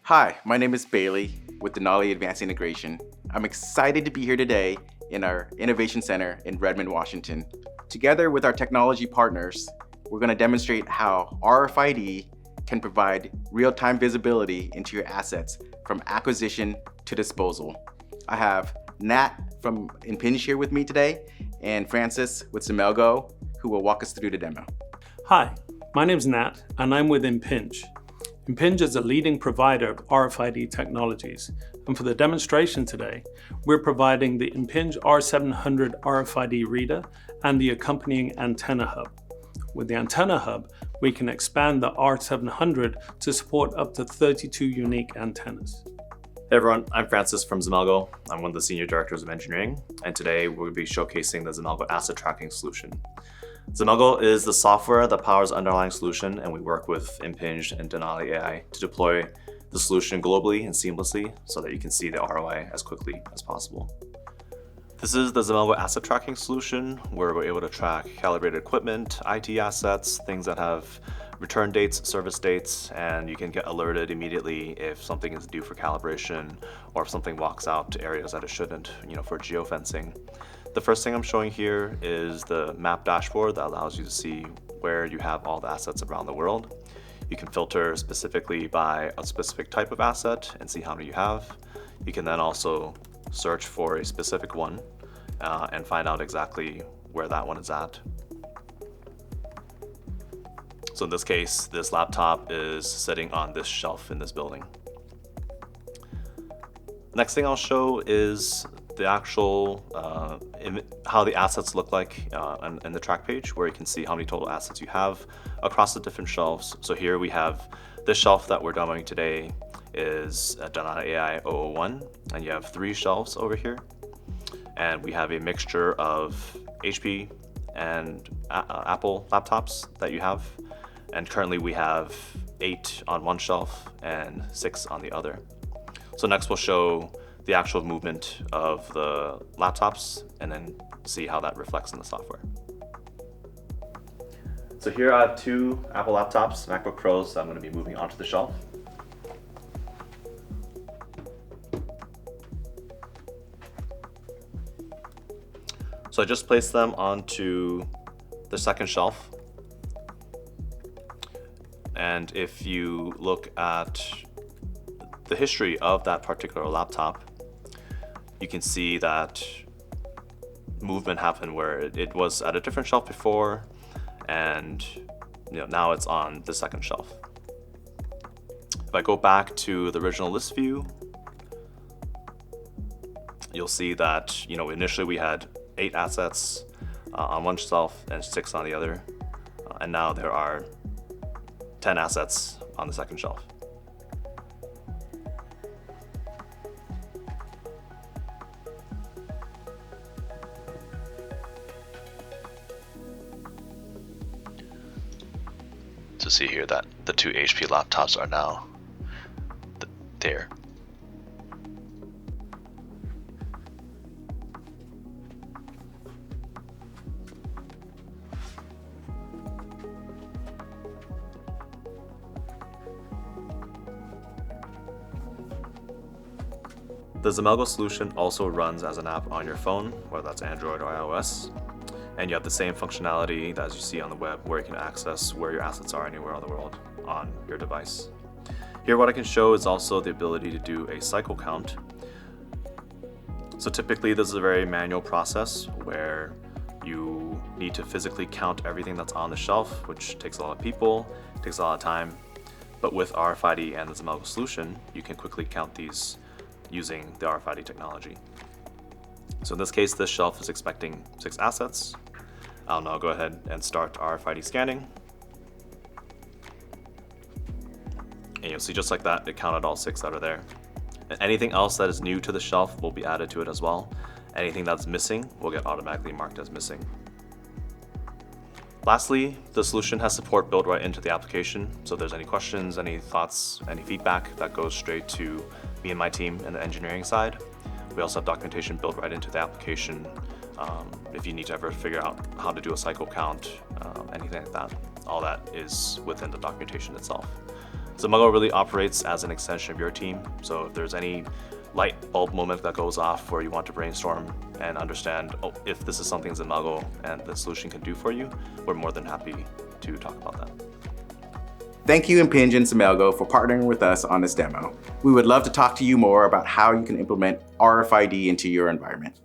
Hi, my name is Bailey with Denali Advanced Integration. I'm excited to be here today in our Innovation Center in Redmond, Washington. Together with our technology partners, we're going to demonstrate how RFID can provide real-time visibility into your assets from acquisition to disposal. I have Nat from Impinj here with me today and Francis with Xemelgo, who will walk us through the demo. Hi, my name's Nat and I'm with Impinj. Impinj is a leading provider of RFID technologies, and for the demonstration today, we're providing the Impinj R700 RFID reader and the accompanying antenna hub. With the antenna hub, we can expand the R700 to support up to 32 unique antennas. Hey everyone, I'm Francis from Xemelgo. I'm one of the Senior Directors of Engineering, and today we'll be showcasing the Xemelgo Asset Tracking solution. Xemelgo is the software that powers the underlying solution, and we work with Impinj and Denali AI to deploy the solution globally and seamlessly so that you can see the ROI as quickly as possible. This is the Xemelgo Asset Tracking solution, where we're able to track calibrated equipment, IT assets, things that have return dates, service dates, and you can get alerted immediately if something is due for calibration or if something walks out to areas that it shouldn't, for geofencing. The first thing I'm showing here is the map dashboard that allows you to see where you have all the assets around the world. You can filter specifically by a specific type of asset and see how many you have. You can then also search for a specific one and find out exactly where that one is at. So in this case, this laptop is sitting on this shelf in this building. Next thing I'll show is the actual how the assets look like in the track page, where you can see how many total assets you have across the different shelves. So here we have this shelf that we're demoing today is Denali AI 001, and you have 3 shelves over here. And we have a mixture of HP and Apple laptops that you have. And currently we have 8 on one shelf and 6 on the other. So next we'll show the actual movement of the laptops and then see how that reflects in the software. So here I have 2 Apple laptops, MacBook Pros, that I'm going to be moving onto the shelf. So I just placed them onto the second shelf. And if you look at the history of that particular laptop, you can see that movement happened where it was at a different shelf before, and now it's on the second shelf. If I go back to the original list view, you'll see that initially we had 8 assets on one shelf and 6 on the other, and now there are 10 assets on the second shelf. To see here that the 2 HP laptops are now there. The Xemelgo solution also runs as an app on your phone, whether that's Android or iOS. And you have the same functionality as you see on the web, where you can access where your assets are anywhere in the world on your device. Here what I can show is also the ability to do a cycle count. So typically this is a very manual process where you need to physically count everything that's on the shelf, which takes a lot of people, takes a lot of time. But with RFID and the Xemelgo solution, you can quickly count these using the RFID technology. So in this case, this shelf is expecting 6 assets. I'll now go ahead and start RFID scanning. And you'll see just like that, it counted all 6 that are there. And anything else that is new to the shelf will be added to it as well. Anything that's missing will get automatically marked as missing. Lastly, the solution has support built right into the application. So if there's any questions, any thoughts, any feedback, that goes straight to me and my team in the engineering side. We also have documentation built right into the application if you need to ever figure out how to do a cycle count, anything like that. All that is within the documentation itself. Xemelgo really operates as an extension of your team. So if there's any light bulb moment that goes off where you want to brainstorm and understand if this is something Xemelgo and the solution can do for you, we're more than happy to talk about that. Thank you, Impinj and Xemelgo, for partnering with us on this demo. We would love to talk to you more about how you can implement RFID into your environment.